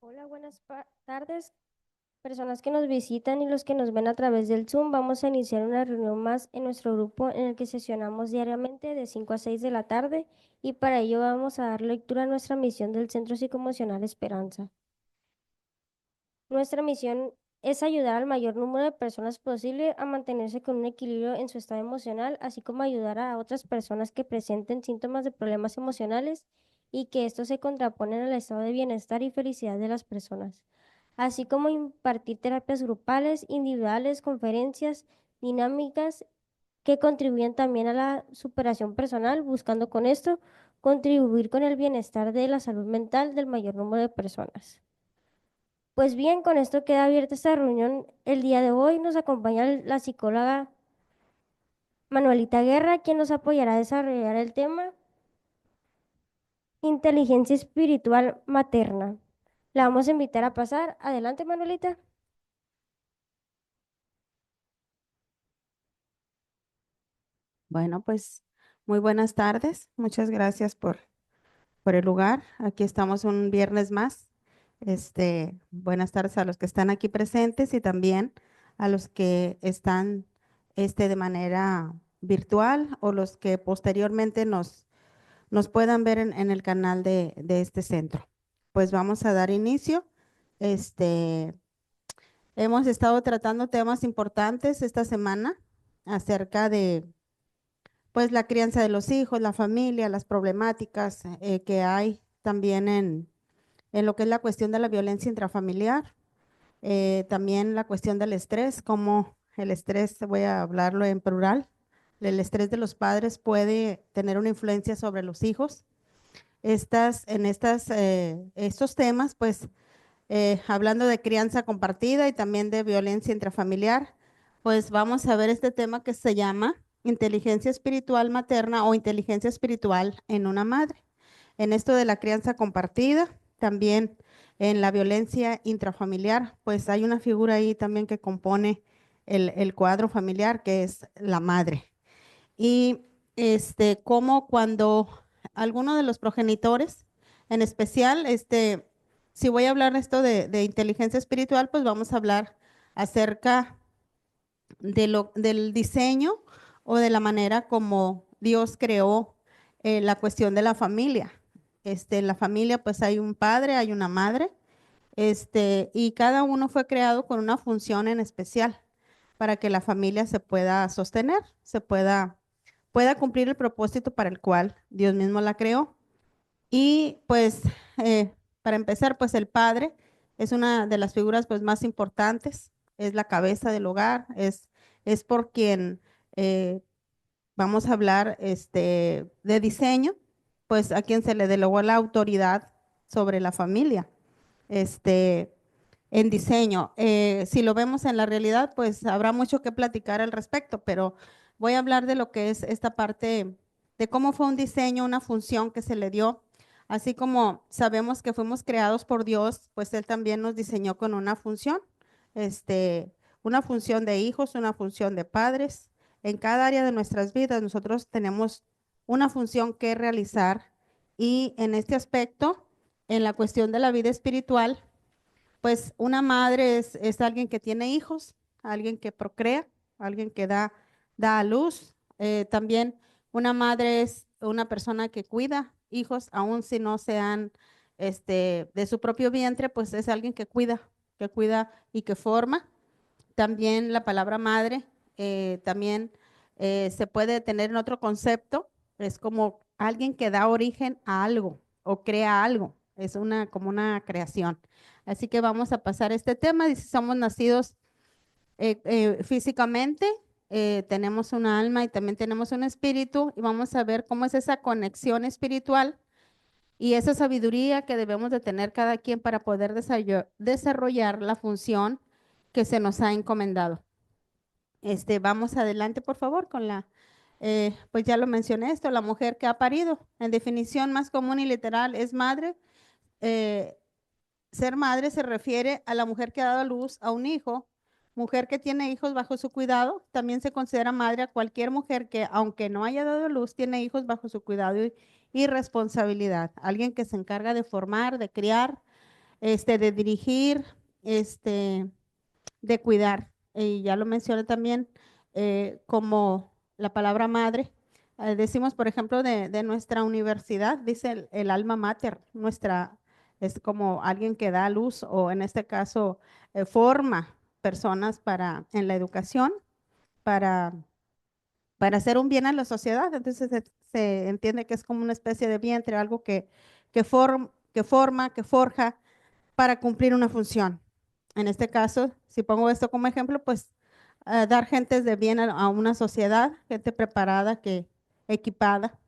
Hola, buenas tardes, personas que nos visitan y los que nos ven a través del Zoom. Vamos a iniciar una reunión más en nuestro grupo en el que sesionamos diariamente de 5 a 6 de la tarde y para ello vamos a dar lectura a nuestra misión del Centro Psicoemocional Esperanza. Nuestra misión es ayudar al mayor número de personas posible a mantenerse con un equilibrio en su estado emocional, así como ayudar a otras personas que presenten síntomas de problemas emocionales y que estos se contraponen al estado de bienestar y felicidad de las personas, así como impartir terapias grupales, individuales, conferencias, dinámicas que contribuyen también a la superación personal, buscando con esto contribuir con el bienestar de la salud mental del mayor número de personas. Pues bien, con esto queda abierta esta reunión. El día de hoy nos acompaña la psicóloga Manuelita Guerra, quien nos apoyará a desarrollar el tema inteligencia espiritual materna. La vamos a invitar a pasar. Adelante, Manuelita. Bueno, pues muy buenas tardes. Muchas gracias por el lugar. Aquí estamos un viernes más. Buenas tardes a los que están aquí presentes y también a los que están de manera virtual o los que posteriormente nos puedan ver en el canal de este centro. Pues vamos a dar inicio. Este, Hemos estado tratando temas importantes esta semana acerca de pues la crianza de los hijos, la familia, las problemáticas que hay también en lo que es la cuestión de la violencia intrafamiliar, también la cuestión del estrés, como el estrés, voy a hablarlo en plural, el estrés de los padres puede tener una influencia sobre los hijos. Estos temas, pues hablando de crianza compartida y también de violencia intrafamiliar, pues vamos a ver este tema que se llama inteligencia espiritual materna o inteligencia espiritual en una madre. En esto de la crianza compartida, también en la violencia intrafamiliar, pues hay una figura ahí también que compone el cuadro familiar, que es la madre. Y como cuando alguno de los progenitores, en especial, si voy a hablar esto de inteligencia espiritual, pues vamos a hablar acerca del diseño o de la manera como Dios creó la cuestión de la familia. En la familia, pues hay un padre, hay una madre, y cada uno fue creado con una función en especial para que la familia se pueda sostener, pueda cumplir el propósito para el cual Dios mismo la creó. Y pues, para empezar, pues el padre es una de las figuras pues más importantes, es la cabeza del hogar, es por quien eh, vamos a hablar de diseño, pues a quien se le delegó la autoridad sobre la familia. Este, en diseño. Si lo vemos en la realidad, pues habrá mucho que platicar al respecto, pero voy a hablar de lo que es esta parte de cómo fue un diseño, una función que se le dio. Así como sabemos que fuimos creados por Dios, pues Él también nos diseñó con este, una función de hijos, una función de padres. En cada área de nuestras vidas nosotros tenemos una función que realizar y en este aspecto, en la cuestión de la vida espiritual, pues una madre es alguien que tiene hijos, alguien que procrea, alguien que da a luz. También una madre es una persona que cuida hijos, aun si no sean de su propio vientre, pues es alguien que cuida y que forma. También la palabra madre también se puede tener en otro concepto, es como alguien que da origen a algo o crea algo, es como una creación. Así que vamos a pasar este tema, dice, somos nacidos físicamente, tenemos una alma y también tenemos un espíritu y vamos a ver cómo es esa conexión espiritual y esa sabiduría que debemos de tener cada quien para poder desarrollar la función que se nos ha encomendado. Vamos adelante, por favor, pues ya lo mencioné esto, la mujer que ha parido. En definición más común y literal es madre. Eh, Ser madre se refiere a la mujer que ha dado a luz a un hijo, mujer que tiene hijos bajo su cuidado. También se considera madre a cualquier mujer que, aunque no haya dado a luz, tiene hijos bajo su cuidado y responsabilidad. Alguien que se encarga de formar, de criar, de dirigir, de cuidar. Y ya lo mencioné también como la palabra madre. Decimos, por ejemplo, de nuestra universidad, dice el alma mater, nuestra, es como alguien que da a luz o en este caso forma personas para, en la educación para, para hacer un bien a la sociedad. Entonces se entiende que es como una especie de vientre, algo que forma, que forja para cumplir una función. En este caso, si pongo esto como ejemplo, pues dar gentes de bien a una sociedad, gente preparada, que equipada.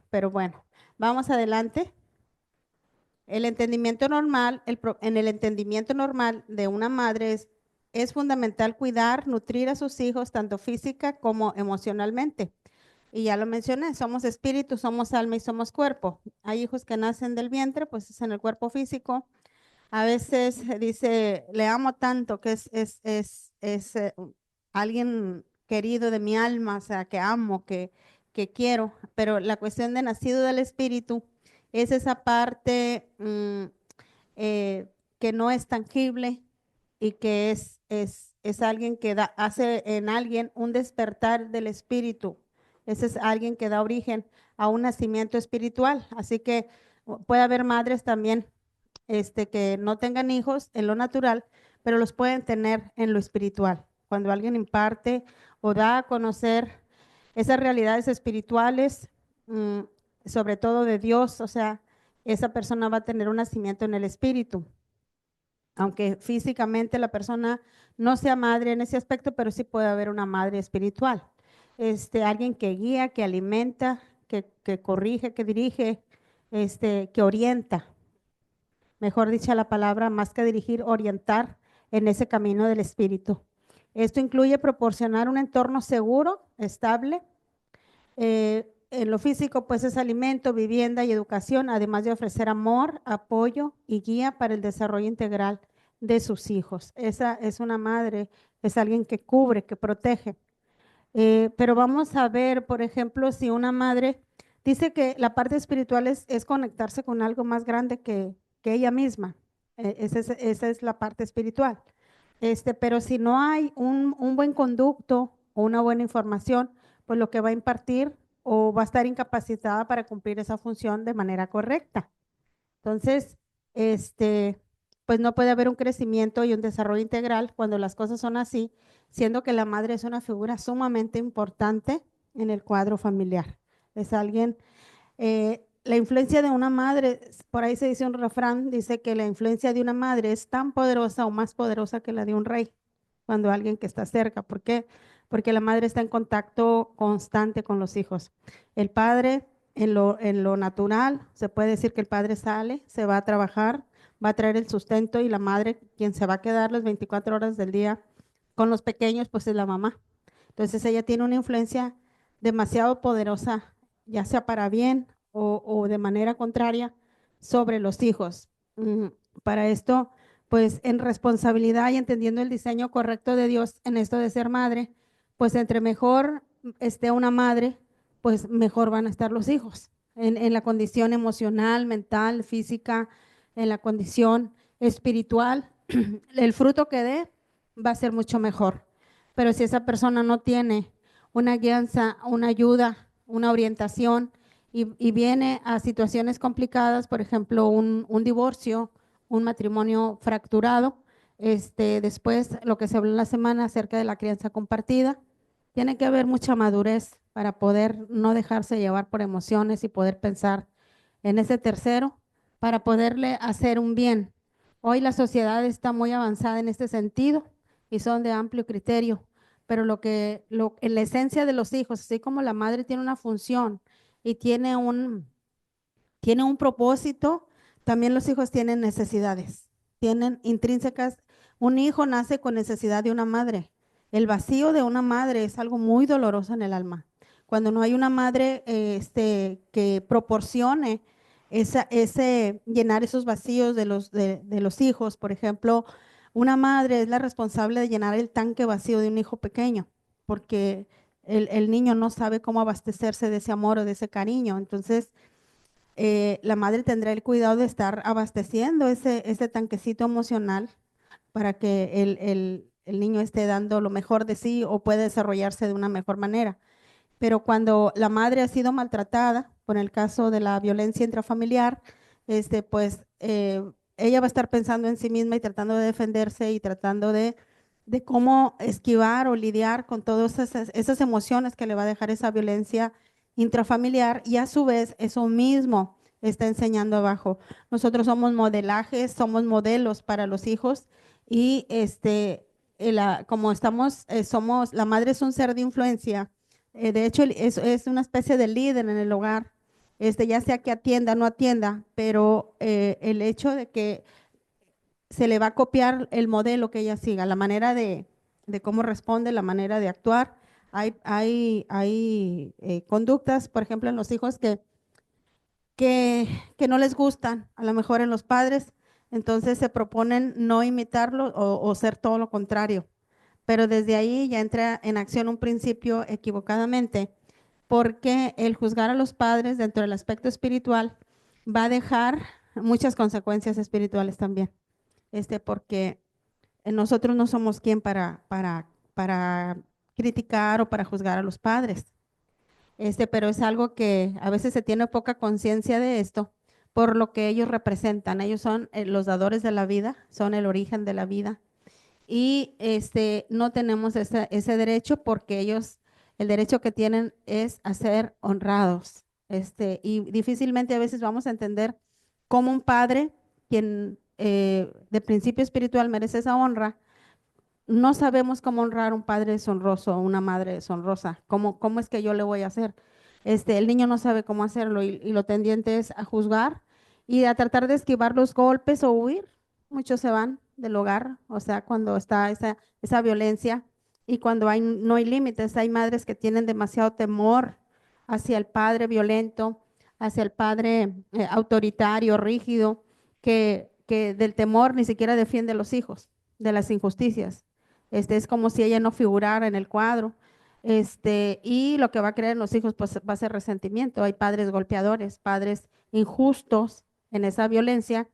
Pero bueno, vamos adelante. El entendimiento normal, en el entendimiento normal de una madre es fundamental cuidar, nutrir a sus hijos tanto física como emocionalmente. Y ya lo mencioné, somos espíritu, somos alma y somos cuerpo. Hay hijos que nacen del vientre, pues es en el cuerpo físico. A veces dice, le amo tanto que es alguien querido de mi alma, o sea, que amo, que quiero, pero la cuestión de nacido del espíritu es esa parte que no es tangible y que es alguien que hace en alguien un despertar del espíritu. Ese es alguien que da origen a un nacimiento espiritual. Así que puede haber madres también que no tengan hijos en lo natural, pero los pueden tener en lo espiritual. Cuando alguien imparte o da a conocer esas realidades espirituales, mm, sobre todo de Dios, o sea, esa persona va a tener un nacimiento en el espíritu, aunque físicamente la persona no sea madre en ese aspecto, pero sí puede haber una madre espiritual. Alguien que guía, que alimenta, que corrige, que dirige, que orienta, mejor dicha la palabra, más que dirigir, orientar en ese camino del espíritu. Esto incluye proporcionar un entorno seguro, estable. En lo físico, pues es alimento, vivienda y educación, además de ofrecer amor, apoyo y guía para el desarrollo integral de sus hijos. Esa es una madre, es alguien que cubre, que protege. Pero vamos a ver, por ejemplo, si una madre dice que la parte espiritual es conectarse con algo más grande que ella misma. Esa es la parte espiritual. Pero si no hay un buen conducto o una buena información, pues lo que va a impartir o va a estar incapacitada para cumplir esa función de manera correcta. Entonces, pues no puede haber un crecimiento y un desarrollo integral cuando las cosas son así, siendo que la madre es una figura sumamente importante en el cuadro familiar. Es alguien, la influencia de una madre, por ahí se dice un refrán, dice que la influencia de una madre es tan poderosa o más poderosa que la de un rey, cuando alguien que está cerca. ¿Por qué? Porque la madre está en contacto constante con los hijos. El padre en lo natural, se puede decir que el padre sale, se va a trabajar, va a traer el sustento y la madre, quien se va a quedar las 24 horas del día con los pequeños, pues es la mamá. Entonces ella tiene una influencia demasiado poderosa, ya sea para bien o de manera contraria, sobre los hijos. Para esto, pues en responsabilidad y entendiendo el diseño correcto de Dios en esto de ser madre, pues entre mejor esté una madre, pues mejor van a estar los hijos, en la condición emocional, mental, física, en la condición espiritual, el fruto que dé va a ser mucho mejor. Pero si esa persona no tiene una guianza, una ayuda, una orientación y viene a situaciones complicadas, por ejemplo, un divorcio, un matrimonio fracturado, después lo que se habló en la semana acerca de la crianza compartida, tiene que haber mucha madurez para poder no dejarse llevar por emociones y poder pensar en ese tercero para poderle hacer un bien. Hoy la sociedad está muy avanzada en este sentido y son de amplio criterio, pero en la esencia de los hijos, así como la madre tiene una función y tiene un propósito, también los hijos tienen necesidades, tienen intrínsecas. Un hijo nace con necesidad de una madre. El vacío de una madre es algo muy doloroso en el alma. Cuando no hay una madre que proporcione ese llenar esos vacíos de los hijos, por ejemplo, una madre es la responsable de llenar el tanque vacío de un hijo pequeño, porque el niño no sabe cómo abastecerse de ese amor o de ese cariño. Entonces, la madre tendrá el cuidado de estar abasteciendo ese tanquecito emocional para que el niño esté dando lo mejor de sí o pueda desarrollarse de una mejor manera. Pero cuando la madre ha sido maltratada, por el caso de la violencia intrafamiliar, pues ella va a estar pensando en sí misma y tratando de defenderse y tratando de cómo esquivar o lidiar con todas esas emociones que le va a dejar esa violencia intrafamiliar y a su vez eso mismo está enseñando abajo. Nosotros somos modelajes, somos modelos para los hijos y como estamos, somos, la madre es un ser de influencia. De hecho, es una especie de líder en el hogar, ya sea que atienda o no atienda, pero el hecho de que se le va a copiar el modelo que ella siga, la manera de cómo responde, la manera de actuar. Hay conductas, por ejemplo, en los hijos que, que no les gustan, a lo mejor en los padres, entonces se proponen no imitarlo o ser todo lo contrario. Pero desde ahí ya entra en acción un principio equivocadamente, porque el juzgar a los padres dentro del aspecto espiritual va a dejar muchas consecuencias espirituales también, porque nosotros no somos quien para criticar o para juzgar a los padres, pero es algo que a veces se tiene poca conciencia de esto por lo que ellos representan. Ellos son los dadores de la vida, son el origen de la vida y no tenemos ese derecho porque ellos, el derecho que tienen es a ser honrados. Y difícilmente a veces vamos a entender cómo un padre, quien de principio espiritual merece esa honra, no sabemos cómo honrar a un padre deshonroso o una madre deshonrosa. ¿Cómo es que yo le voy a hacer? El niño no sabe cómo hacerlo y lo tendiente es a juzgar y a tratar de esquivar los golpes o huir. Muchos se van del hogar, o sea, cuando está esa violencia y cuando no hay límites. Hay madres que tienen demasiado temor hacia el padre violento, hacia el padre autoritario, rígido, que del temor ni siquiera defiende a los hijos de las injusticias. Es como si ella no figurara en el cuadro. Y lo que va a creer en los hijos pues va a ser resentimiento. Hay padres golpeadores, padres injustos en esa violencia,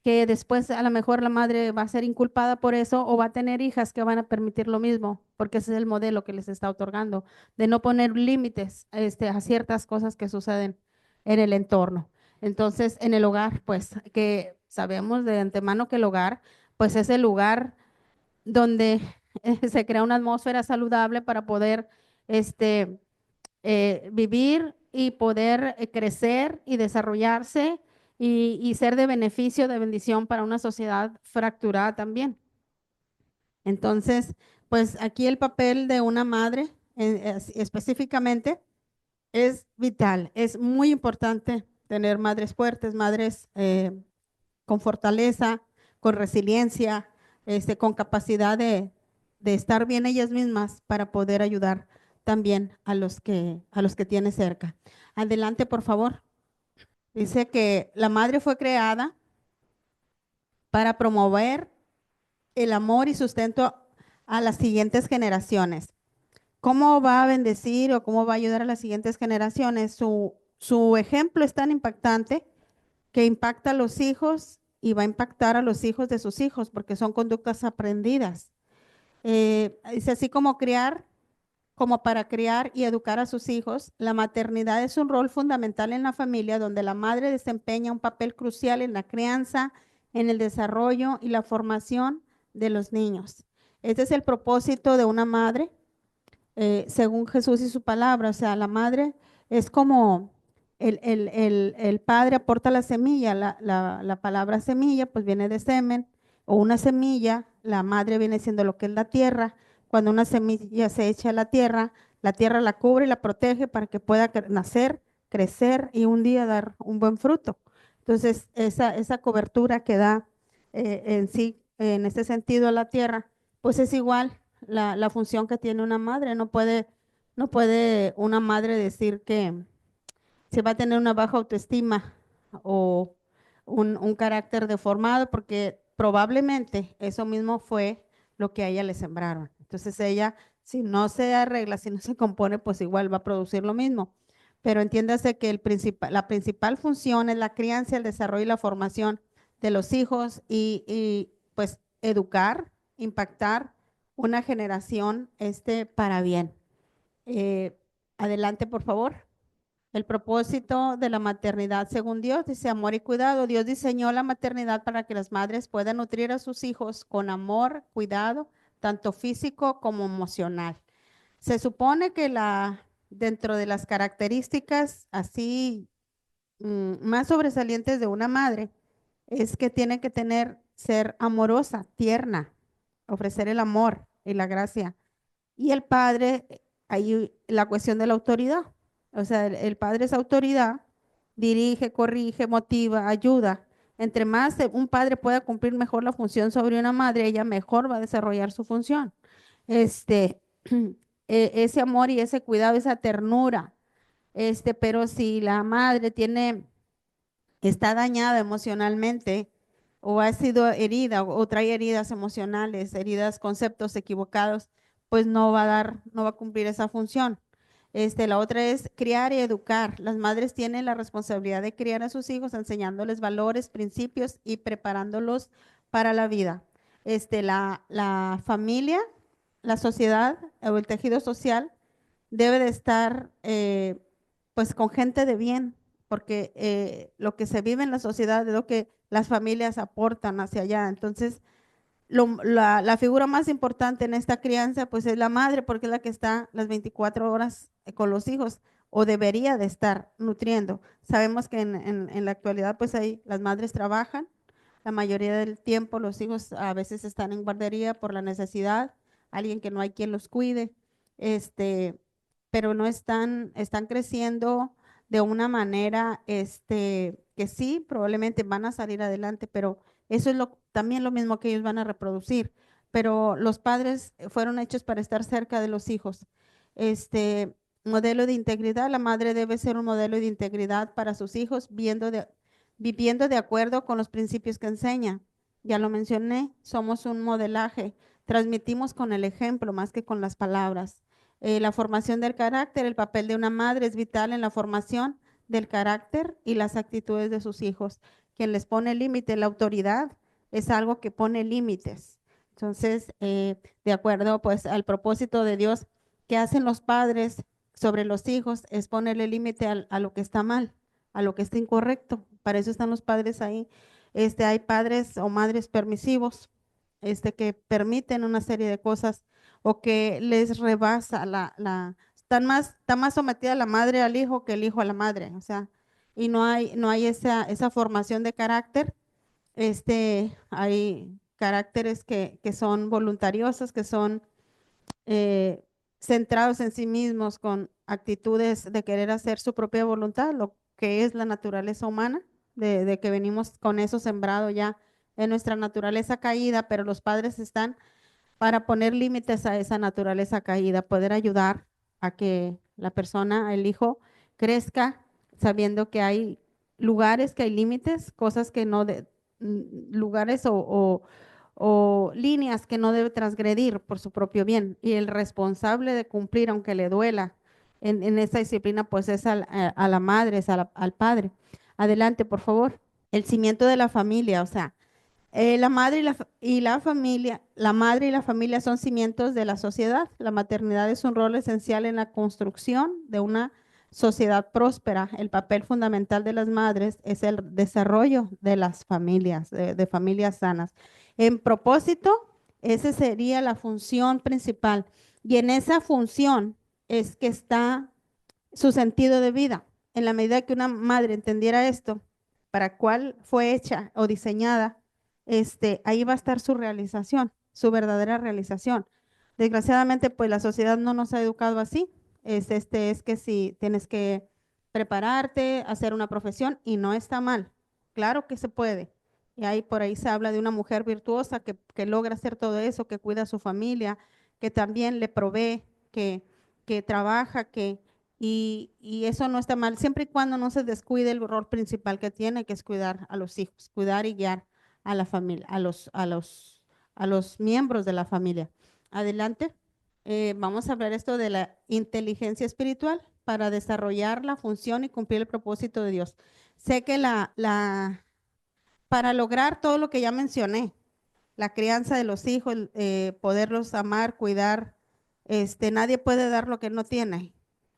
que después a lo mejor la madre va a ser inculpada por eso o va a tener hijas que van a permitir lo mismo, porque ese es el modelo que les está otorgando, de no poner límites a ciertas cosas que suceden en el entorno. Entonces, en el hogar, pues que sabemos de antemano que el hogar, pues es el lugar donde se crea una atmósfera saludable para poder vivir y poder crecer y desarrollarse y ser de beneficio, de bendición para una sociedad fracturada también. Entonces, pues aquí el papel de una madre específicamente es vital, es muy importante tener madres fuertes, madres con fortaleza, con resiliencia, con capacidad de estar bien ellas mismas para poder ayudar también a los que tiene cerca. Adelante, por favor. Dice que la madre fue creada para promover el amor y sustento a las siguientes generaciones. ¿Cómo va a bendecir o cómo va a ayudar a las siguientes generaciones? Su ejemplo es tan impactante que impacta a los hijos y va a impactar a los hijos de sus hijos porque son conductas aprendidas. Es así como para criar y educar a sus hijos, la maternidad es un rol fundamental en la familia donde la madre desempeña un papel crucial en la crianza, en el desarrollo y la formación de los niños. Este es el propósito de una madre según Jesús y su palabra. O sea, la madre es como el padre aporta la semilla, la palabra semilla pues viene de semen o una semilla, la madre viene siendo lo que es la tierra. Cuando una semilla se echa a la tierra la cubre y la protege para que pueda nacer, crecer y un día dar un buen fruto. Entonces, esa cobertura que da en sí, en este sentido, a la tierra, pues es igual la función que tiene una madre. No puede una madre decir que se va a tener una baja autoestima o un carácter deformado, porque probablemente eso mismo fue lo que a ella le sembraron. Entonces ella, si no se arregla, si no se compone, pues igual va a producir lo mismo. pero entiéndase que la principal función es la crianza, el desarrollo y la formación de los hijos pues educar, impactar una generación para bien. Eh, Adelante, por favor. El propósito de la maternidad, según Dios, dice amor y cuidado. Dios diseñó la maternidad para que las madres puedan nutrir a sus hijos con amor, cuidado, tanto físico como emocional. Se supone que dentro de las características así más sobresalientes de una madre es que tiene que ser amorosa, tierna, ofrecer el amor y la gracia. Y el padre, ahí la cuestión de la autoridad. O sea, el padre es autoridad, dirige, corrige, motiva, ayuda. Entre más un padre pueda cumplir mejor la función sobre una madre, ella mejor va a desarrollar su función. Este, ese amor y ese cuidado, esa ternura. Pero si la madre está dañada emocionalmente o ha sido herida o trae heridas emocionales, heridas, conceptos equivocados, pues no va a cumplir esa función. La otra es criar y educar. Las madres tienen la responsabilidad de criar a sus hijos, enseñándoles valores, principios y preparándolos para la vida. La familia, la sociedad o el tejido social debe de estar pues con gente de bien, porque lo que se vive en la sociedad es lo que las familias aportan hacia allá. Entonces, la figura más importante en esta crianza pues es la madre, porque es la que está las 24 horas con los hijos o debería de estar nutriendo. Sabemos que en la actualidad pues ahí las madres trabajan, la mayoría del tiempo los hijos a veces están en guardería por la necesidad, alguien que no hay quien los cuide, este, pero no están creciendo de una manera que sí, probablemente van a salir adelante, pero eso es también lo mismo que ellos van a reproducir, pero los padres fueron hechos para estar cerca de los hijos. Este modelo de integridad, la madre debe ser un modelo de integridad para sus hijos, viviendo de acuerdo con los principios que enseña. Ya lo mencioné, somos un modelaje, transmitimos con el ejemplo más que con las palabras. La formación del carácter, el papel de una madre es vital en la formación del carácter y las actitudes de sus hijos. Quien les pone límite, la autoridad es algo que pone límites. Entonces, de acuerdo pues al propósito de Dios, que hacen los padres sobre los hijos es ponerle límite a lo que está mal, a lo que está incorrecto. Para eso están los padres ahí. Hay padres o madres permisivos, que permiten una serie de cosas o que les rebasa está más sometida la madre al hijo que el hijo a la madre, o sea, y no hay esa formación de carácter. Hay caracteres que son voluntariosos, que son eh, centrados en sí mismos con actitudes de querer hacer su propia voluntad, lo que es la naturaleza humana, de que venimos con eso sembrado ya en nuestra naturaleza caída, pero los padres están para poner límites a esa naturaleza caída, poder ayudar a que la persona, el hijo, crezca sabiendo que hay lugares, que hay límites, cosas que no, lugares o líneas que no debe transgredir por su propio bien. Y el responsable de cumplir, aunque le duela en esa disciplina, pues es a la madre, es al padre. Adelante, por favor. El cimiento de la familia, o sea, la madre y la familia, la madre y la familia son cimientos de la sociedad. La maternidad es un rol esencial en la construcción de una sociedad próspera. El papel fundamental de las madres es el desarrollo de las familias, de familias sanas. En propósito, esa sería la función principal. Y en esa función es que está su sentido de vida. En la medida que una madre entendiera esto, para cuál fue hecha o diseñada, ahí va a estar su realización, su verdadera realización. Desgraciadamente, pues la sociedad no nos ha educado así. Es que si tienes que prepararte, hacer una profesión y no está mal. Claro que se puede. Y ahí por ahí se habla de una mujer virtuosa que logra hacer todo eso, que cuida a su familia, que también le provee, que trabaja, y eso no está mal, siempre y cuando no se descuide el rol principal que tiene, que es cuidar a los hijos, cuidar y guiar a la familia, a los miembros de la familia. Adelante. Vamos a hablar esto de la inteligencia espiritual. para desarrollar la función y cumplir el propósito de Dios. Sé que para lograr todo lo que ya mencioné, la crianza de los hijos, poderlos amar, cuidar, nadie puede dar lo que no tiene.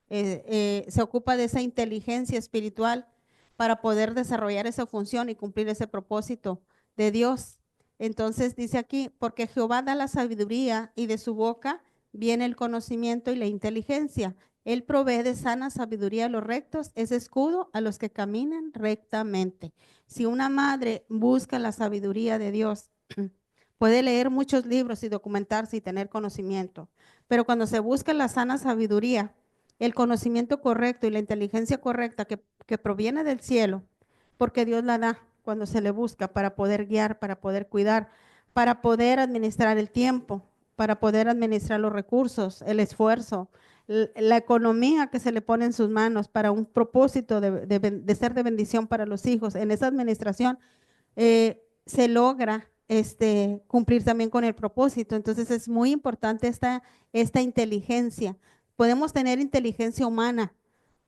Se ocupa de esa inteligencia espiritual para poder desarrollar esa función y cumplir ese propósito de Dios. Entonces dice aquí, porque Jehová da la sabiduría y de su boca viene el conocimiento y la inteligencia. Él provee de sana sabiduría a los rectos, es escudo a los que caminan rectamente. Si una madre busca la sabiduría de Dios, puede leer muchos libros y documentarse y tener conocimiento, pero cuando se busca la sana sabiduría, el conocimiento correcto y la inteligencia correcta que proviene del cielo, porque Dios la da cuando se le busca para poder guiar, para poder cuidar, para poder administrar el tiempo, para poder administrar los recursos, el esfuerzo, la economía que se le pone en sus manos para un propósito de ser de bendición para los hijos. En esa administración se logra cumplir también con el propósito. Entonces es muy importante esta inteligencia. Podemos tener inteligencia humana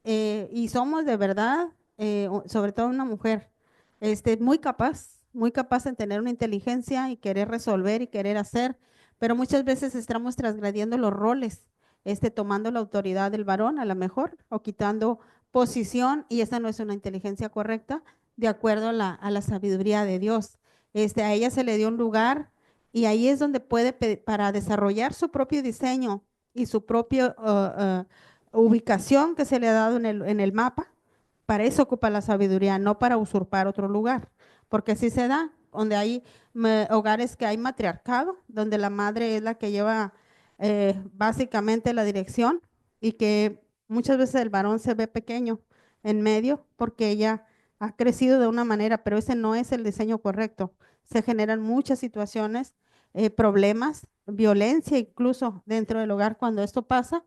y somos de verdad, sobre todo una mujer, muy capaz en tener una inteligencia y querer resolver y querer hacer, pero muchas veces estamos transgrediendo los roles, tomando la autoridad del varón a lo mejor o quitando posición y esa no es una inteligencia correcta de acuerdo a la sabiduría de Dios. A ella se le dio un lugar y ahí es donde puede, para desarrollar su propio diseño y su propia ubicación que se le ha dado en el mapa, para eso ocupa la sabiduría, no para usurpar otro lugar, porque si se da, donde hay hogares que hay matriarcado, donde la madre es la que lleva básicamente la dirección y que muchas veces el varón se ve pequeño en medio porque ella ha crecido de una manera, pero ese no es el diseño correcto. Se generan muchas situaciones, problemas, violencia incluso dentro del hogar cuando esto pasa,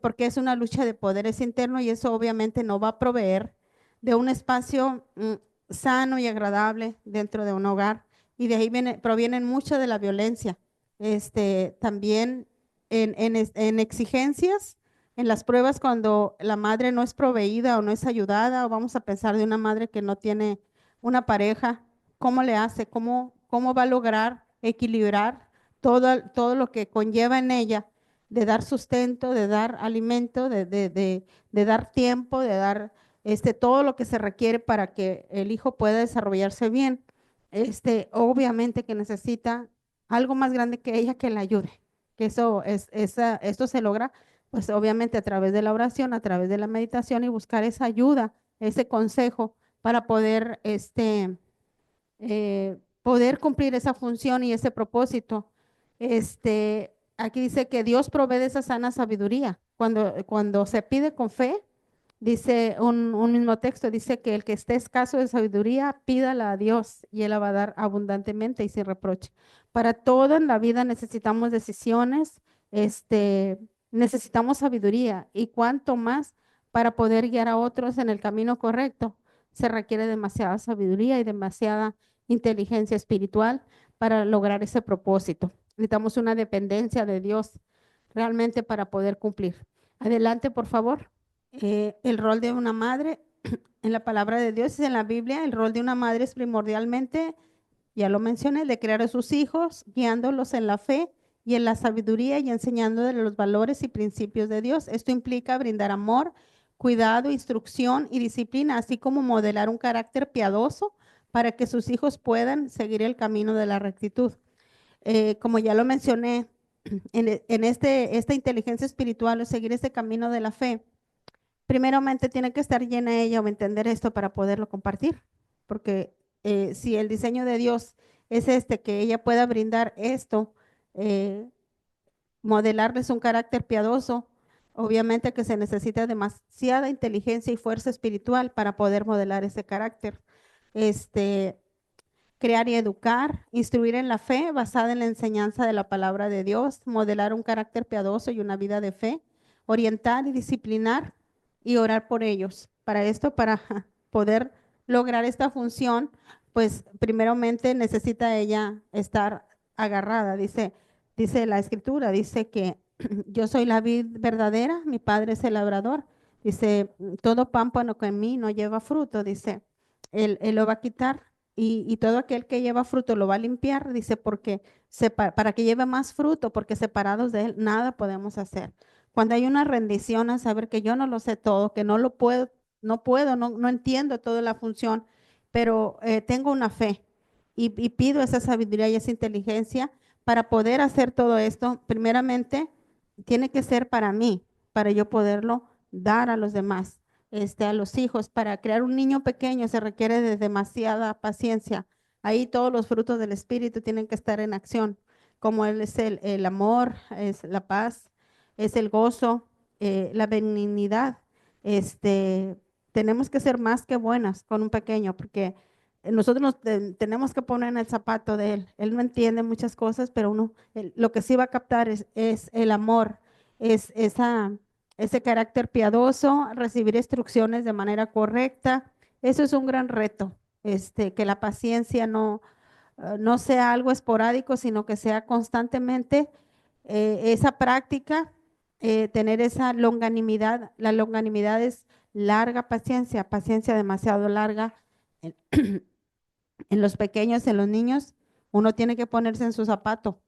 porque es una lucha de poderes internos y eso obviamente no va a proveer de un espacio sano y agradable dentro de un hogar y de ahí provienen mucha de la violencia. También en exigencias, en las pruebas cuando la madre no es proveída o no es ayudada, o vamos a pensar de una madre que no tiene una pareja, ¿cómo le hace? ¿Cómo va a lograr equilibrar todo lo que conlleva en ella de dar sustento, de dar alimento, de dar tiempo, de dar todo lo que se requiere para que el hijo pueda desarrollarse bien? Obviamente que necesita algo más grande que ella que la ayude, que esto se logra pues obviamente a través de la oración, a través de la meditación y buscar esa ayuda, ese consejo para poder cumplir esa función y ese propósito. Aquí dice que Dios provee de esa sana sabiduría. Cuando se pide con fe, dice un mismo texto, dice que el que esté escaso de sabiduría, pídala a Dios y Él la va a dar abundantemente y sin reproche. Para todo en la vida necesitamos decisiones, necesitamos sabiduría y cuanto más para poder guiar a otros en el camino correcto, se requiere demasiada sabiduría y demasiada inteligencia espiritual para lograr ese propósito. Necesitamos una dependencia de Dios realmente para poder cumplir. Adelante, por favor. El rol de una madre en la palabra de Dios, en la Biblia, el rol de una madre es primordialmente, ya lo mencioné, de crear a sus hijos, guiándolos en la fe y en la sabiduría y enseñándoles los valores y principios de Dios. Esto implica brindar amor, cuidado, instrucción y disciplina, así como modelar un carácter piadoso para que sus hijos puedan seguir el camino de la rectitud. Como ya lo mencioné, esta inteligencia espiritual o seguir este camino de la fe, primeramente tiene que estar llena ella o entender esto para poderlo compartir, porque si el diseño de Dios es que ella pueda brindar esto, eh, modelarles un carácter piadoso, obviamente que se necesita demasiada inteligencia y fuerza espiritual para poder modelar ese carácter. Este, Crear y educar, instruir en la fe basada en la enseñanza de la palabra de Dios, modelar un carácter piadoso y una vida de fe, orientar y disciplinar y orar por ellos. Para esto, para poder lograr esta función, pues primeramente necesita ella estar agarrada, dice la escritura, dice que yo soy la vid verdadera, mi padre es el labrador. Dice, todo pámpano que en mí no lleva fruto, dice, él lo va a quitar y todo aquel que lleva fruto lo va a limpiar, dice, porque para que lleve más fruto, porque separados de él nada podemos hacer. Cuando hay una rendición a saber que yo no lo sé todo, que no lo puedo, no entiendo toda la función, pero tengo una fe y pido esa sabiduría y esa inteligencia para poder hacer todo esto, primeramente tiene que ser para mí, para yo poderlo dar a los demás, a los hijos. Para crear un niño pequeño se requiere de demasiada paciencia. Ahí todos los frutos del Espíritu tienen que estar en acción, como él es el amor, es la paz, es el gozo, la benignidad. Este, tenemos que ser más que buenas con un pequeño, porque nosotros tenemos que poner en el zapato de él. Él no entiende muchas cosas, pero lo que sí va a captar es el amor, es ese carácter piadoso, recibir instrucciones de manera correcta. Eso es un gran reto, que la paciencia no sea algo esporádico, sino que sea constantemente esa práctica, tener esa longanimidad. La longanimidad es larga paciencia, paciencia demasiado larga. En los pequeños, en los niños, uno tiene que ponerse en su zapato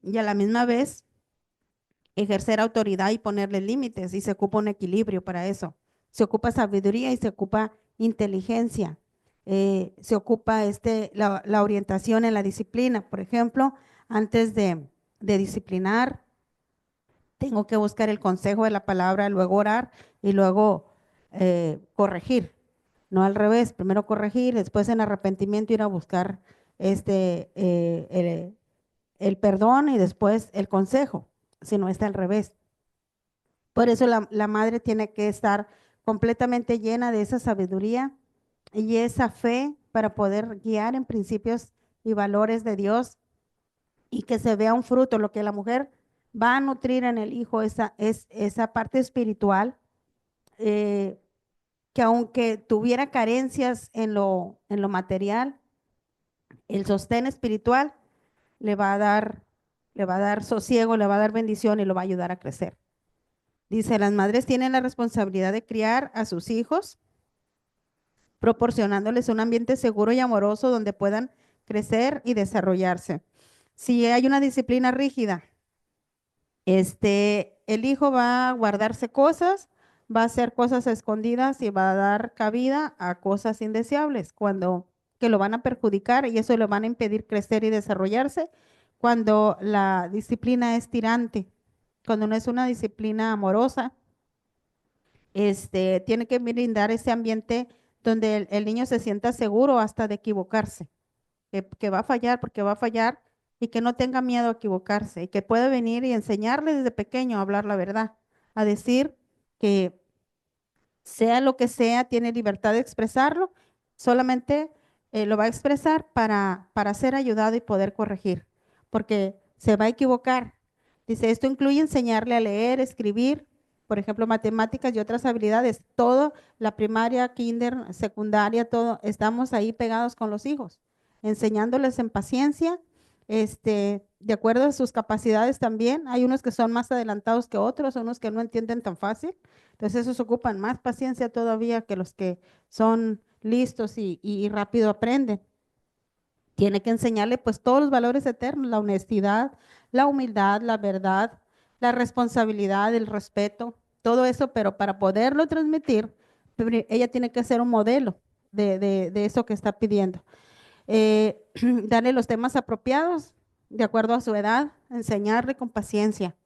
y a la misma vez ejercer autoridad y ponerle límites, y se ocupa un equilibrio para eso. Se ocupa sabiduría y se ocupa inteligencia. Se ocupa la orientación en la disciplina. Por ejemplo, antes de disciplinar, tengo que buscar el consejo de la palabra, luego orar y luego corregir. No al revés, primero corregir, después en arrepentimiento ir a buscar este, eh, el, el perdón y después el consejo, si no está al revés. Por eso la madre tiene que estar completamente llena de esa sabiduría y esa fe para poder guiar en principios y valores de Dios y que se vea un fruto. Lo que la mujer va a nutrir en el hijo es esa parte espiritual, eh, que aunque tuviera carencias en lo material, el sostén espiritual le va a dar, le va a dar sosiego, le va a dar bendición y lo va a ayudar a crecer. Dice, las madres tienen la responsabilidad de criar a sus hijos, proporcionándoles un ambiente seguro y amoroso donde puedan crecer y desarrollarse. Si hay una disciplina rígida, el hijo va a guardarse cosas, va a hacer cosas escondidas y va a dar cabida a cosas indeseables que lo van a perjudicar y eso le van a impedir crecer y desarrollarse cuando la disciplina es tirante, cuando no es una disciplina amorosa. Tiene que brindar ese ambiente donde el niño se sienta seguro hasta de equivocarse, que va a fallar porque va a fallar y que no tenga miedo a equivocarse y que pueda venir y enseñarle desde pequeño a hablar la verdad, a decir que sea lo que sea, tiene libertad de expresarlo, solamente lo va a expresar para ser ayudado y poder corregir, porque se va a equivocar. Dice, esto incluye enseñarle a leer, escribir, por ejemplo, matemáticas y otras habilidades. Todo, la primaria, kinder, secundaria, todo, estamos ahí pegados con los hijos, enseñándoles en paciencia, de acuerdo a sus capacidades también. Hay unos que son más adelantados que otros, unos que no entienden tan fácil. Entonces esos ocupan más paciencia todavía que los que son listos y rápido aprenden. Tiene que enseñarle pues todos los valores eternos, la honestidad, la humildad, la verdad, la responsabilidad, el respeto, todo eso, pero para poderlo transmitir, ella tiene que ser un modelo de eso que está pidiendo. Darle los temas apropiados de acuerdo a su edad, enseñarle con paciencia.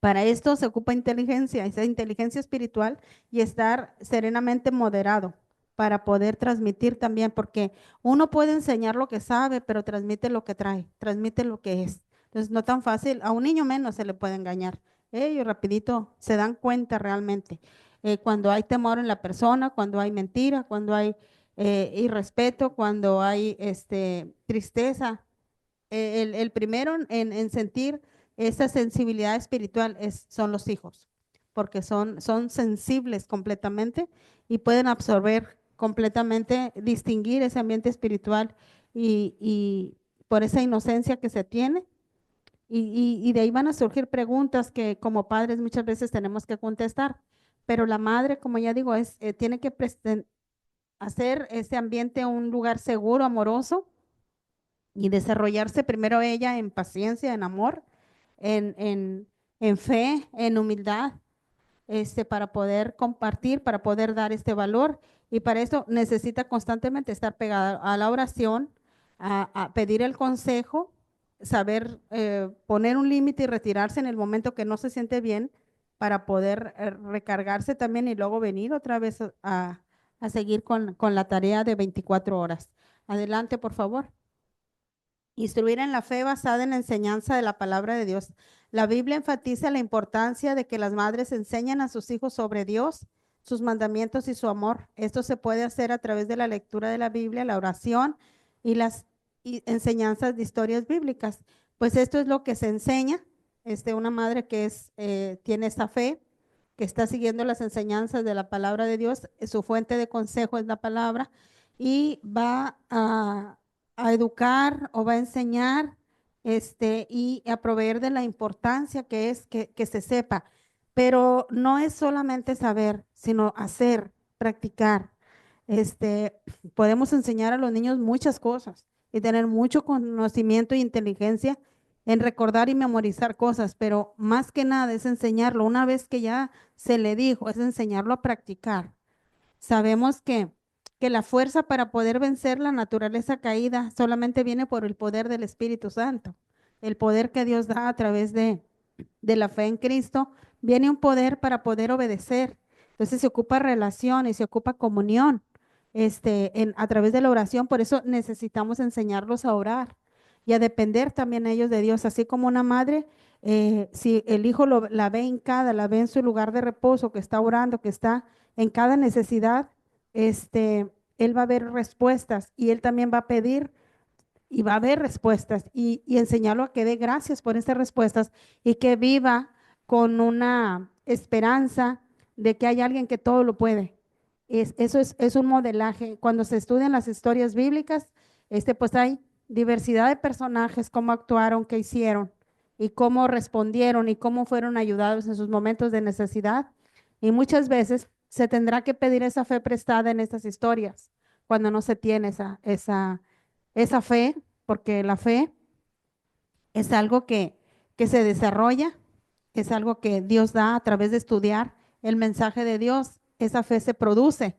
Para esto se ocupa inteligencia, esa inteligencia espiritual y estar serenamente moderado para poder transmitir también, porque uno puede enseñar lo que sabe, pero transmite lo que trae, transmite lo que es. Entonces, no tan fácil, a un niño menos se le puede engañar. Ellos rapidito se dan cuenta realmente. Cuando hay temor en la persona, cuando hay mentira, cuando hay irrespeto, cuando hay tristeza. El primero en sentir esa sensibilidad espiritual son los hijos, porque son sensibles completamente y pueden absorber completamente, distinguir ese ambiente espiritual y por esa inocencia que se tiene, y de ahí van a surgir preguntas que como padres muchas veces tenemos que contestar. Pero la madre, como ya digo, tiene que hacer ese ambiente un lugar seguro, amoroso y desarrollarse primero ella en paciencia, en amor, en, en, en fe, en humildad, para poder compartir, para poder dar este valor. Y para eso necesita constantemente estar pegada a la oración, a pedir el consejo, saber poner un límite y retirarse en el momento que no se siente bien para poder recargarse también y luego venir otra vez a seguir con la tarea de 24 horas. Adelante, por favor. Instruir en la fe basada en la enseñanza de la palabra de Dios. La Biblia enfatiza la importancia de que las madres enseñen a sus hijos sobre Dios, sus mandamientos y su amor. Esto se puede hacer a través de la lectura de la Biblia, la oración y las enseñanzas de historias bíblicas. Pues esto es lo que se enseña. Una madre que tiene esa fe, que está siguiendo las enseñanzas de la palabra de Dios, su fuente de consejo es la palabra y va a educar o va a enseñar y a proveer de la importancia que es que se sepa. Pero no es solamente saber, sino hacer, practicar. Este, Podemos enseñar a los niños muchas cosas y tener mucho conocimiento e inteligencia en recordar y memorizar cosas, pero más que nada es enseñarlo. Una vez que ya se le dijo, es enseñarlo a practicar. Sabemos que la fuerza para poder vencer la naturaleza caída solamente viene por el poder del Espíritu Santo, el poder que Dios da a través de la fe en Cristo, viene un poder para poder obedecer. Entonces se ocupa relación y se ocupa comunión a través de la oración. Por eso necesitamos enseñarlos a orar y a depender también ellos de Dios, así como una madre. Si el hijo la ve hincada, la ve en su lugar de reposo, que está orando, que está en cada necesidad, él va a ver respuestas y él también va a pedir y va a haber respuestas y enseñarlo a que dé gracias por esas respuestas y que viva con una esperanza de que hay alguien que todo lo puede. Eso es un modelaje. Cuando se estudian las historias bíblicas, pues hay diversidad de personajes, cómo actuaron, qué hicieron y cómo respondieron y cómo fueron ayudados en sus momentos de necesidad. Y muchas veces se tendrá que pedir esa fe prestada en estas historias, cuando no se tiene esa fe, porque la fe es algo que se desarrolla, es algo que Dios da a través de estudiar el mensaje de Dios. Esa fe se produce,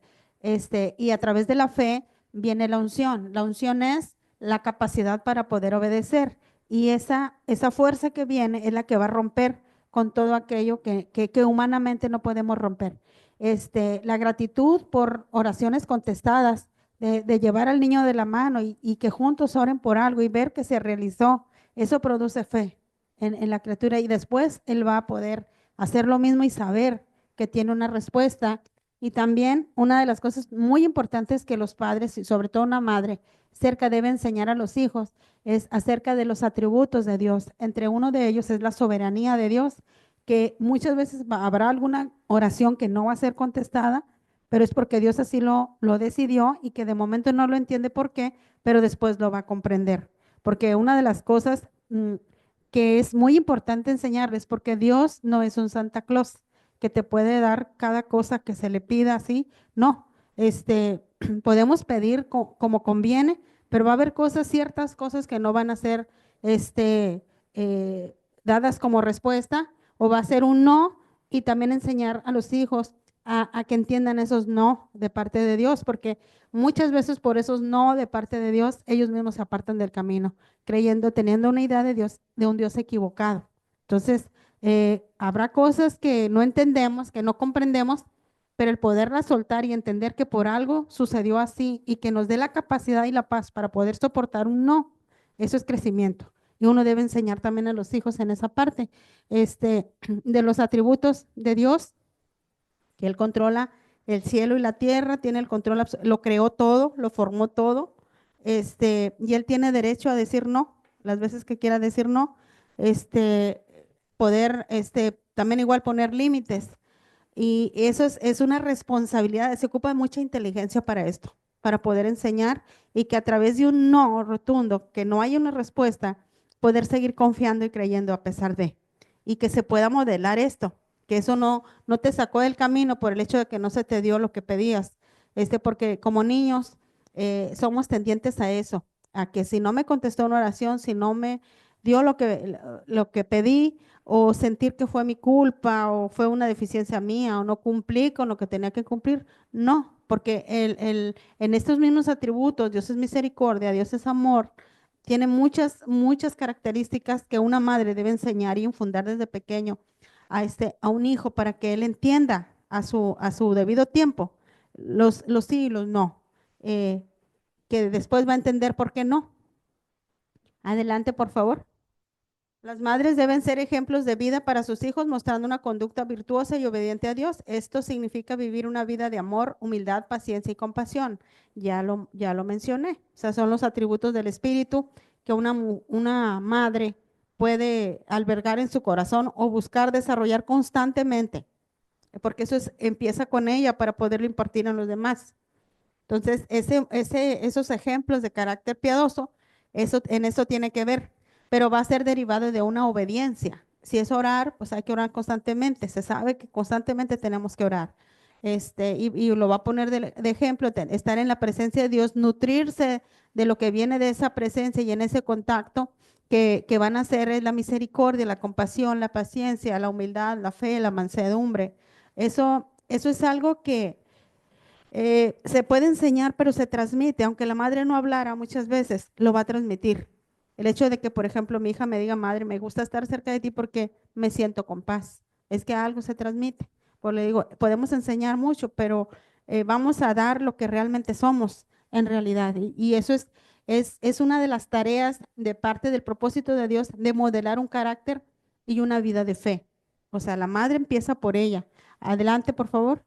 y a través de la fe viene la unción. La unción es la capacidad para poder obedecer y esa fuerza que viene es la que va a romper con todo aquello que humanamente no podemos romper. La gratitud por oraciones contestadas, de llevar al niño de la mano y que juntos oren por algo y ver que se realizó, eso produce fe en la criatura y después él va a poder hacer lo mismo y saber que tiene una respuesta. Y también una de las cosas muy importantes que los padres y sobre todo una madre cerca debe enseñar a los hijos es acerca de los atributos de Dios. Entre uno de ellos es la soberanía de Dios, que muchas veces habrá alguna oración que no va a ser contestada, pero es porque Dios así lo decidió y que de momento no lo entiende por qué, pero después lo va a comprender. Porque una de las cosas que es muy importante enseñarles, porque Dios no es un Santa Claus que te puede dar cada cosa que se le pida así. No, podemos pedir como conviene, pero va a haber ciertas cosas que no van a ser dadas como respuesta o va a ser un no y también enseñar a los hijos a que entiendan esos no de parte de Dios, porque muchas veces por esos no de parte de Dios, ellos mismos se apartan del camino, creyendo, teniendo una idea de Dios, de un Dios equivocado. Entonces, habrá cosas que no entendemos, que no comprendemos, pero el poderlas soltar y entender que por algo sucedió así y que nos dé la capacidad y la paz para poder soportar un no, eso es crecimiento. Y uno debe enseñar también a los hijos en esa parte, de los atributos de Dios, que Él controla el cielo y la tierra, tiene el control, lo creó todo, lo formó todo, y Él tiene derecho a decir no, las veces que quiera decir no, este, poder, también igual poner límites. Y eso es una responsabilidad, se ocupa de mucha inteligencia para esto, para poder enseñar y que a través de un no rotundo, que no hay una respuesta, poder seguir confiando y creyendo a pesar de, y que se pueda modelar esto, que eso no te sacó del camino por el hecho de que no se te dio lo que pedías, porque como niños somos tendientes a eso, a que si no me contestó una oración, si no me dio lo que pedí, o sentir que fue mi culpa, o fue una deficiencia mía, o no cumplí con lo que tenía que cumplir, no, porque en estos mismos atributos, Dios es misericordia, Dios es amor, tiene muchas características que una madre debe enseñar y infundar desde pequeño a un hijo para que él entienda a su debido tiempo los sí y los no, eh, que después va a entender por qué no. Adelante, por favor. Las madres deben ser ejemplos de vida para sus hijos, mostrando una conducta virtuosa y obediente a Dios. Esto significa vivir una vida de amor, humildad, paciencia y compasión. Ya lo mencioné. O sea, son los atributos del Espíritu que una madre puede albergar en su corazón o buscar desarrollar constantemente, porque empieza con ella para poderlo impartir a los demás. Entonces, esos ejemplos de carácter piadoso, en eso tiene que ver, pero va a ser derivado de una obediencia. Si es orar, pues hay que orar constantemente. Se sabe que constantemente tenemos que orar. Y lo va a poner de ejemplo, estar en la presencia de Dios, nutrirse de lo que viene de esa presencia y en ese contacto que van a ser es la misericordia, la compasión, la paciencia, la humildad, la fe, la mansedumbre. Eso es algo que se puede enseñar, pero se transmite, aunque la madre no hablara muchas veces, lo va a transmitir. El hecho de que, por ejemplo, mi hija me diga, madre, me gusta estar cerca de ti porque me siento con paz, es que algo se transmite. Pues le digo, podemos enseñar mucho, pero vamos a dar lo que realmente somos en realidad. Y eso es una de las tareas de parte del propósito de Dios de modelar un carácter y una vida de fe. O sea, la madre empieza por ella. Adelante, por favor.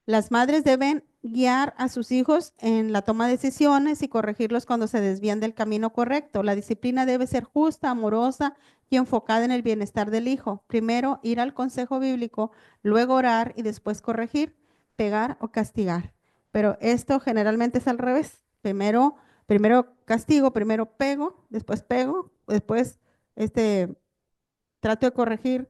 Las madres deben guiar a sus hijos en la toma de decisiones y corregirlos cuando se desvían del camino correcto. La disciplina debe ser justa, amorosa y enfocada en el bienestar del hijo. Primero, ir al consejo bíblico, luego orar y después corregir, pegar o castigar. Pero esto generalmente es al revés. Primero castigo, primero pego, después este, trato de corregir,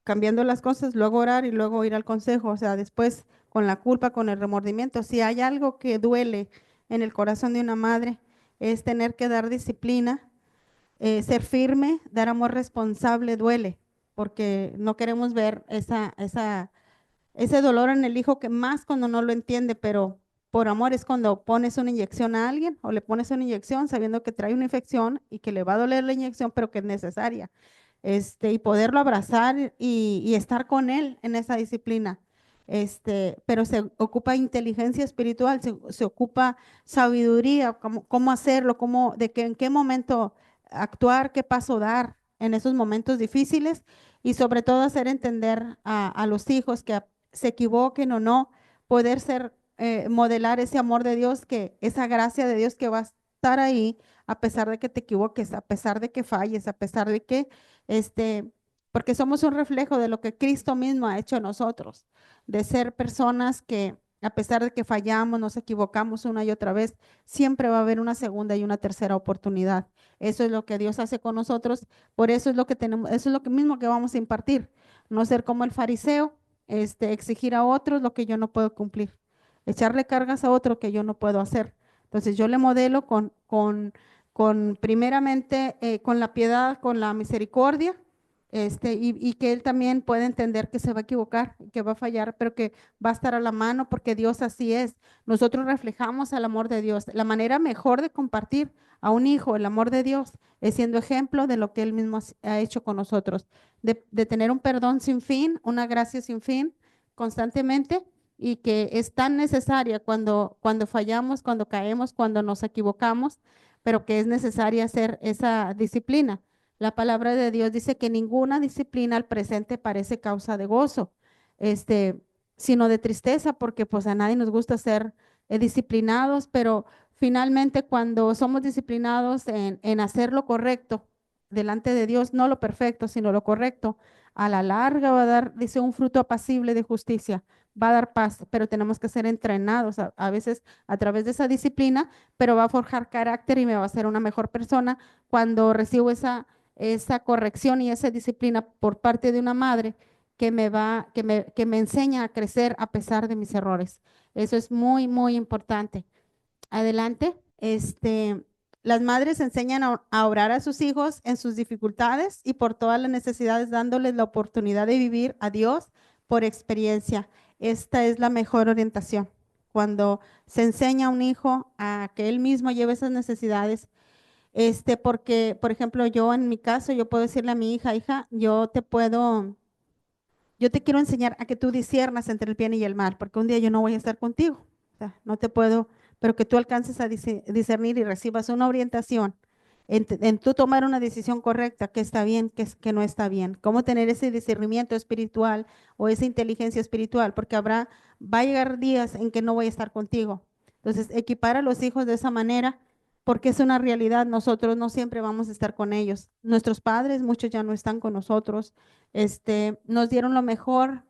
cambiando las cosas, luego orar y luego ir al consejo, o sea, después con la culpa, con el remordimiento. Si hay algo que duele en el corazón de una madre, es tener que dar disciplina, ser firme, dar amor responsable duele, porque no queremos ver ese dolor en el hijo, que más cuando no lo entiende, pero por amor es cuando pones una inyección a alguien o le pones una inyección sabiendo que trae una infección y que le va a doler la inyección, pero que es necesaria, y poderlo abrazar y estar con él en esa disciplina. Pero se ocupa inteligencia espiritual, se ocupa sabiduría, cómo hacerlo, en qué momento actuar, qué paso dar en esos momentos difíciles, y sobre todo hacer entender a los hijos que se equivoquen o no, poder modelar ese amor de Dios, esa gracia de Dios que va a estar ahí a pesar de que te equivoques, a pesar de que falles, a pesar de que, este, porque somos un reflejo de lo que Cristo mismo ha hecho en nosotros, de ser personas que a pesar de que fallamos, nos equivocamos una y otra vez, siempre va a haber una segunda y una tercera oportunidad. Eso es lo que Dios hace con nosotros, por eso es lo que tenemos, eso es lo que mismo que vamos a impartir, no ser como el fariseo, exigir a otros lo que yo no puedo cumplir, echarle cargas a otro que yo no puedo hacer. Entonces yo le modelo con primeramente con la piedad, con la misericordia, y que él también pueda entender que se va a equivocar, que va a fallar, pero que va a estar a la mano porque Dios así es. Nosotros reflejamos el amor de Dios. La manera mejor de compartir a un hijo el amor de Dios es siendo ejemplo de lo que él mismo ha hecho con nosotros, de tener un perdón sin fin, una gracia sin fin constantemente, y que es tan necesaria cuando fallamos, cuando caemos, cuando nos equivocamos, pero que es necesaria hacer esa disciplina. La palabra de Dios dice que ninguna disciplina al presente parece causa de gozo, este, sino de tristeza, porque pues a nadie nos gusta ser disciplinados, pero finalmente cuando somos disciplinados en hacer lo correcto, delante de Dios, no lo perfecto, sino lo correcto, a la larga va a dar, dice, un fruto apacible de justicia, va a dar paz, pero tenemos que ser entrenados a veces a través de esa disciplina, pero va a forjar carácter y me va a hacer una mejor persona cuando recibo esa corrección y esa disciplina por parte de una madre que me enseña a crecer a pesar de mis errores. Eso es muy, muy importante. Adelante. Las madres enseñan a orar a sus hijos en sus dificultades y por todas las necesidades, dándoles la oportunidad de vivir a Dios por experiencia. Esta es la mejor orientación. Cuando se enseña a un hijo a que él mismo lleve esas necesidades, porque, por ejemplo, yo en mi caso, yo puedo decirle a mi hija, hija, yo te quiero enseñar a que tú disiernas entre el bien y el mal, porque un día yo no voy a estar contigo. O sea, no te puedo, pero que tú alcances a discernir y recibas una orientación en tú tomar una decisión correcta, que está bien, que no está bien. Cómo tener ese discernimiento espiritual o esa inteligencia espiritual, porque va a llegar días en que no voy a estar contigo. Entonces, equipar a los hijos de esa manera, porque es una realidad, nosotros no siempre vamos a estar con ellos. Nuestros padres, muchos ya no están con nosotros, nos dieron lo mejor,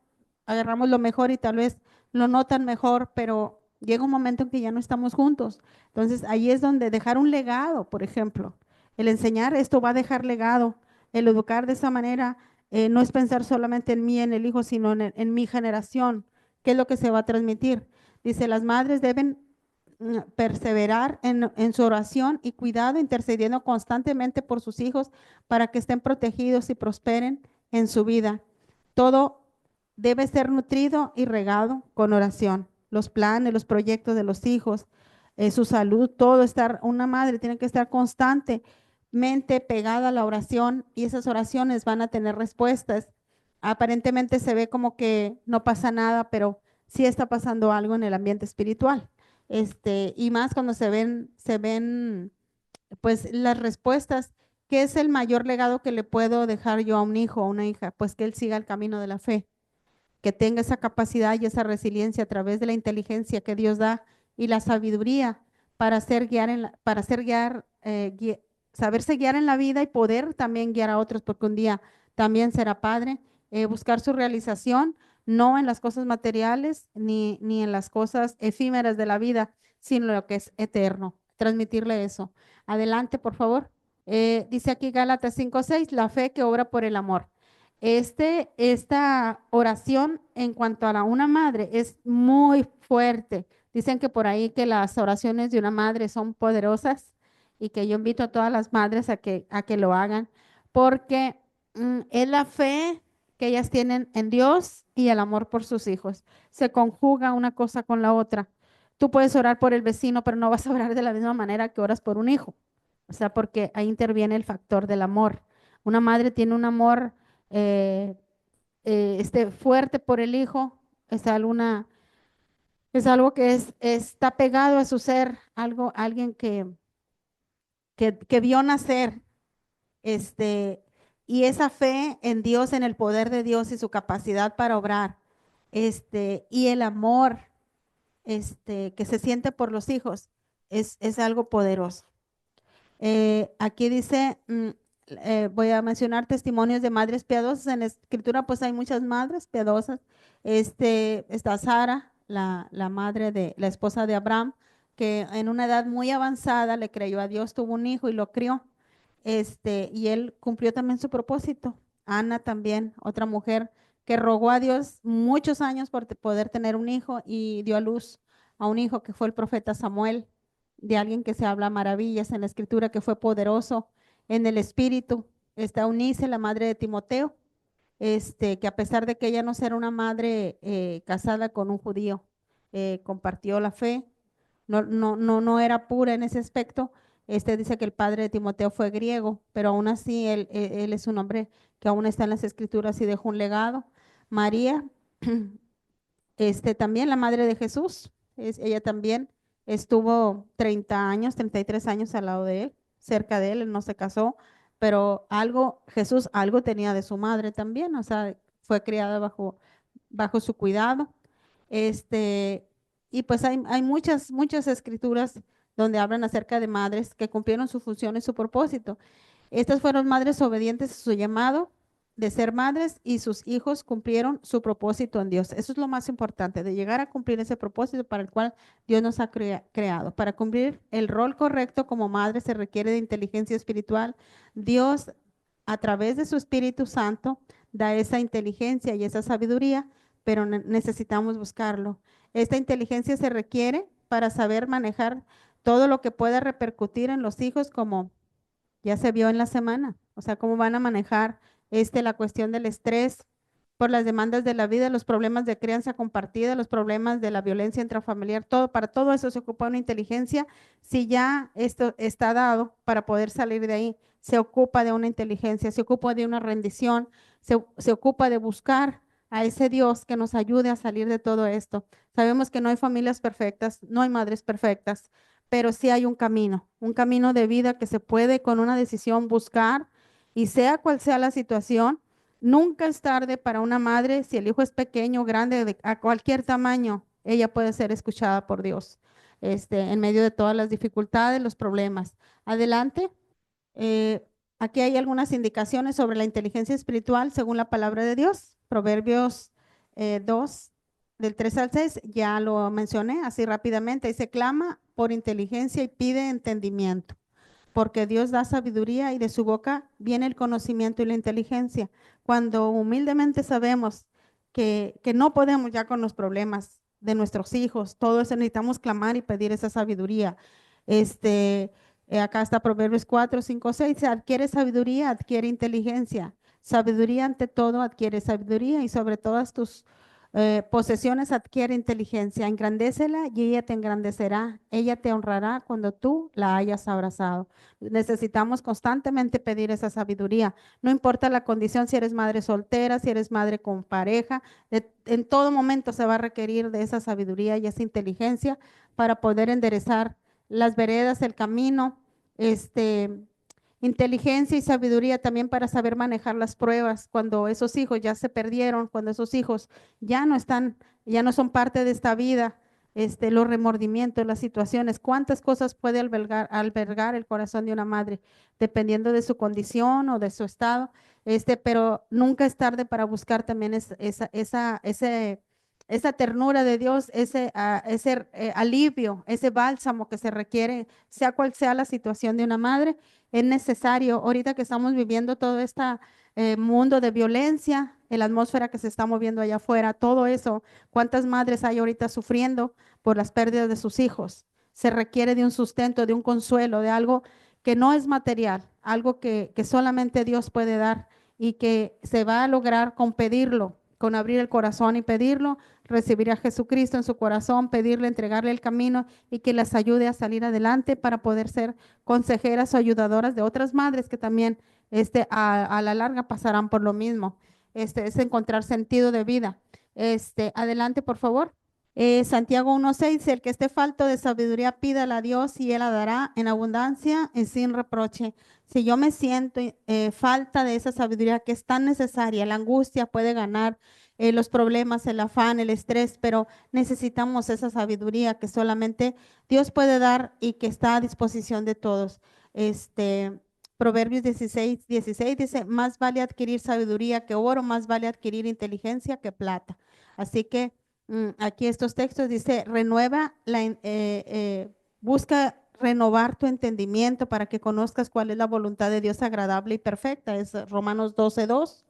agarramos lo mejor y tal vez lo notan mejor, pero llega un momento en que ya no estamos juntos. Entonces, ahí es donde dejar un legado, por ejemplo, el enseñar esto va a dejar legado, el educar de esa manera, no es pensar solamente en mí, en el hijo, sino en mi generación, qué es lo que se va a transmitir. Dice, las madres deben perseverar en su oración y cuidado, intercediendo constantemente por sus hijos para que estén protegidos y prosperen en su vida. Todo debe ser nutrido y regado con oración. Los planes, los proyectos de los hijos, su salud, todo una madre tiene que estar constantemente pegada a la oración y esas oraciones van a tener respuestas. Aparentemente se ve como que no pasa nada, pero sí está pasando algo en el ambiente espiritual. Y más cuando se ven pues las respuestas. ¿Qué es el mayor legado que le puedo dejar yo a un hijo o a una hija? Pues que él siga el camino de la fe, que tenga esa capacidad y esa resiliencia a través de la inteligencia que Dios da y la sabiduría para saberse guiar en la vida y poder también guiar a otros, porque un día también será padre, buscar su realización, no en las cosas materiales ni en las cosas efímeras de la vida, sino lo que es eterno. Transmitirle eso. Adelante, por favor. Dice aquí Gálatas 5:6, la fe que obra por el amor. Esta oración en cuanto a una madre es muy fuerte. Dicen que por ahí que las oraciones de una madre son poderosas y que yo invito a todas las madres a que lo hagan porque es la fe que ellas tienen en Dios y el amor por sus hijos. Se conjuga una cosa con la otra. Tú puedes orar por el vecino, pero no vas a orar de la misma manera que oras por un hijo. O sea, porque ahí interviene el factor del amor. Una madre tiene un amor eh, fuerte por el hijo, es algo que está pegado a su ser, alguien que vio nacer, este, y esa fe en Dios, en el poder de Dios y su capacidad para obrar, y el amor, que se siente por los hijos, es algo poderoso. Aquí dice, voy a mencionar testimonios de madres piadosas. En la escritura, pues hay muchas madres piadosas. Está Sara, la madre de la esposa de Abraham, que en una edad muy avanzada le creyó a Dios, tuvo un hijo y lo crió. Y él cumplió también su propósito. Ana también, otra mujer que rogó a Dios muchos años por poder tener un hijo y dio a luz a un hijo que fue el profeta Samuel, de alguien que se habla maravillas en la escritura, que fue poderoso en el espíritu. Está Eunice, la madre de Timoteo, que a pesar de que ella no era una madre casada con un judío, compartió la fe, no era pura en ese aspecto. Dice que el padre de Timoteo fue griego, pero aún así él es un hombre que aún está en las escrituras y dejó un legado. María, también la madre de Jesús, ella también estuvo 30 años, 33 años al lado de él, cerca de él, él no se casó, pero Jesús algo tenía de su madre también, o sea, fue criada bajo su cuidado. Este, y pues hay muchas escrituras donde hablan acerca de madres que cumplieron su función y su propósito. Estas fueron madres obedientes a su llamado de ser madres y sus hijos cumplieron su propósito en Dios. Eso es lo más importante, de llegar a cumplir ese propósito para el cual Dios nos ha creado. Para cumplir el rol correcto como madre se requiere de inteligencia espiritual. Dios, a través de su Espíritu Santo, da esa inteligencia y esa sabiduría, pero necesitamos buscarlo. Esta inteligencia se requiere para saber manejar todo lo que pueda repercutir en los hijos, como ya se vio en la semana, o sea, cómo van a manejar la cuestión del estrés por las demandas de la vida, los problemas de crianza compartida, los problemas de la violencia intrafamiliar, todo, para todo eso se ocupa una inteligencia. Si ya esto está dado para poder salir de ahí, se ocupa de una inteligencia, se ocupa de una rendición, se ocupa de buscar a ese Dios que nos ayude a salir de todo esto. Sabemos que no hay familias perfectas, no hay madres perfectas, pero sí hay un camino de vida que se puede con una decisión buscar y sea cual sea la situación, nunca es tarde para una madre, si el hijo es pequeño, grande, a cualquier tamaño, ella puede ser escuchada por Dios, en medio de todas las dificultades, los problemas. Adelante. Eh, Aquí hay algunas indicaciones sobre la inteligencia espiritual según la palabra de Dios. Proverbios 2, del 3 al 6, ya lo mencioné así rápidamente. Dice, clama por inteligencia y pide entendimiento, porque Dios da sabiduría y de su boca viene el conocimiento y la inteligencia. Cuando humildemente sabemos que no podemos ya con los problemas de nuestros hijos, todo eso necesitamos clamar y pedir esa sabiduría. Acá está Proverbios 4, 5, 6. Adquiere sabiduría, adquiere inteligencia. Sabiduría ante todo, adquiere sabiduría y sobre todas tus posesiones adquiere inteligencia. Engrandécela y ella te engrandecerá. Ella te honrará cuando tú la hayas abrazado. Necesitamos constantemente pedir esa sabiduría. No importa la condición, si eres madre soltera, si eres madre con pareja, en todo momento se va a requerir de esa sabiduría y esa inteligencia para poder enderezar las veredas, el camino, este, inteligencia y sabiduría también para saber manejar las pruebas cuando esos hijos ya se perdieron, cuando esos hijos ya no están, ya no son parte de esta vida, los remordimientos, las situaciones, cuántas cosas puede albergar el corazón de una madre, dependiendo de su condición o de su estado, pero nunca es tarde para buscar también esa ternura de Dios, ese alivio, ese bálsamo que se requiere, sea cual sea la situación de una madre, es necesario. Ahorita que estamos viviendo todo este mundo de violencia, la atmósfera que se está moviendo allá afuera, todo eso, ¿cuántas madres hay ahorita sufriendo por las pérdidas de sus hijos? Se requiere de un sustento, de un consuelo, de algo que no es material, algo que solamente Dios puede dar y que se va a lograr con pedirlo, con abrir el corazón y pedirlo, recibir a Jesucristo en su corazón, pedirle, entregarle el camino y que les ayude a salir adelante para poder ser consejeras o ayudadoras de otras madres que también a la larga pasarán por lo mismo. Es encontrar sentido de vida. Adelante, por favor. Santiago 1:6, el que esté falto de sabiduría, pídala a Dios y Él la dará en abundancia y sin reproche. Si yo me siento falta de esa sabiduría que es tan necesaria, la angustia puede ganar los problemas, el afán, el estrés, pero necesitamos esa sabiduría que solamente Dios puede dar y que está a disposición de todos. Proverbios 16 dice, más vale adquirir sabiduría que oro, más vale adquirir inteligencia que plata. Así que aquí estos textos dice, busca renovar tu entendimiento para que conozcas cuál es la voluntad de Dios agradable y perfecta. Es Romanos 12:2.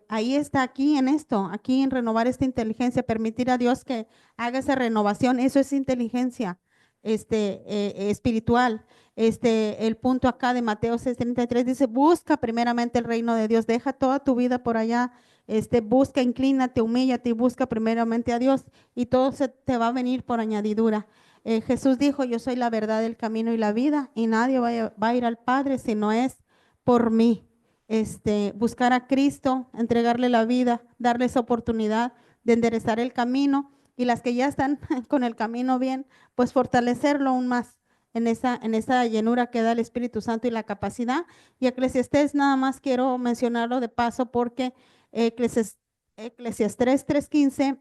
Ahí está, aquí en esto, aquí en renovar esta inteligencia, permitir a Dios que haga esa renovación. Eso es inteligencia espiritual. El punto acá de Mateo 6:33 dice, busca primeramente el reino de Dios, deja toda tu vida por allá, busca, inclínate, humíllate y busca primeramente a Dios y todo se te va a venir por añadidura. Jesús dijo, yo soy la verdad, el camino y la vida y nadie va a ir al Padre si no es por mí. Buscar a Cristo, entregarle la vida, darle esa oportunidad de enderezar el camino y las que ya están con el camino bien, pues fortalecerlo aún más en esa llenura que da el Espíritu Santo y la capacidad. Y Eclesiastés nada más quiero mencionarlo de paso porque Eclesiastés 3:15,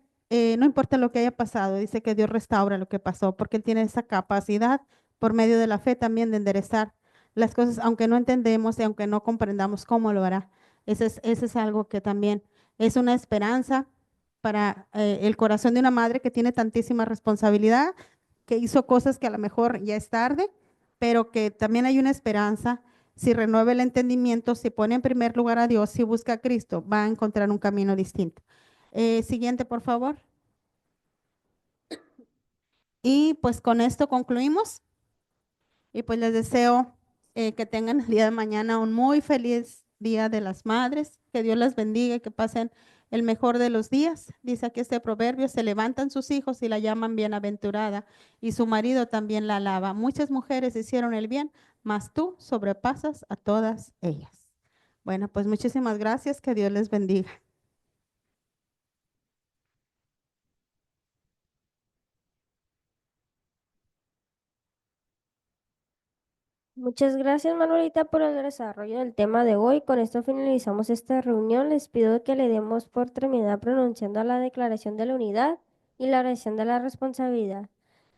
no importa lo que haya pasado, dice que Dios restaura lo que pasó porque Él tiene esa capacidad por medio de la fe también de enderezar las cosas, aunque no entendemos y aunque no comprendamos cómo lo hará. Ese es algo que también es una esperanza para el corazón de una madre que tiene tantísima responsabilidad, que hizo cosas que a lo mejor ya es tarde, pero que también hay una esperanza. Si renueva el entendimiento, si pone en primer lugar a Dios, si busca a Cristo, va a encontrar un camino distinto. Siguiente, por favor. Y pues con esto concluimos. Y pues les deseo que tengan el día de mañana un muy feliz Día de las Madres, que Dios las bendiga y que pasen el mejor de los días. Dice aquí este proverbio, se levantan sus hijos y la llaman bienaventurada y su marido también la alaba. Muchas mujeres hicieron el bien, mas tú sobrepasas a todas ellas. Bueno, pues muchísimas gracias, que Dios les bendiga. Muchas gracias, Manuelita, por el desarrollo del tema de hoy. Con esto finalizamos esta reunión. Les pido que le demos por terminada pronunciando la Declaración de la Unidad y la oración de la responsabilidad.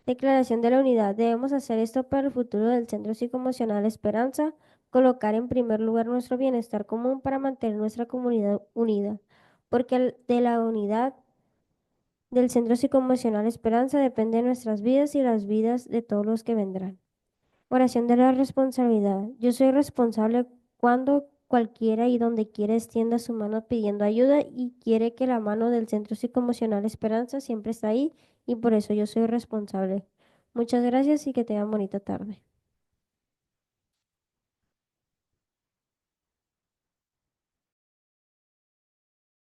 Declaración de la Unidad. Debemos hacer esto para el futuro del Centro Psicoemocional Esperanza, colocar en primer lugar nuestro bienestar común para mantener nuestra comunidad unida, porque de la unidad del Centro Psicoemocional Esperanza depende de nuestras vidas y las vidas de todos los que vendrán. Oración de la responsabilidad. Yo soy responsable cuando cualquiera y donde quiera extienda su mano pidiendo ayuda y quiere que la mano del Centro Psicoemocional Esperanza siempre está ahí y por eso yo soy responsable. Muchas gracias y que tengan bonita tarde.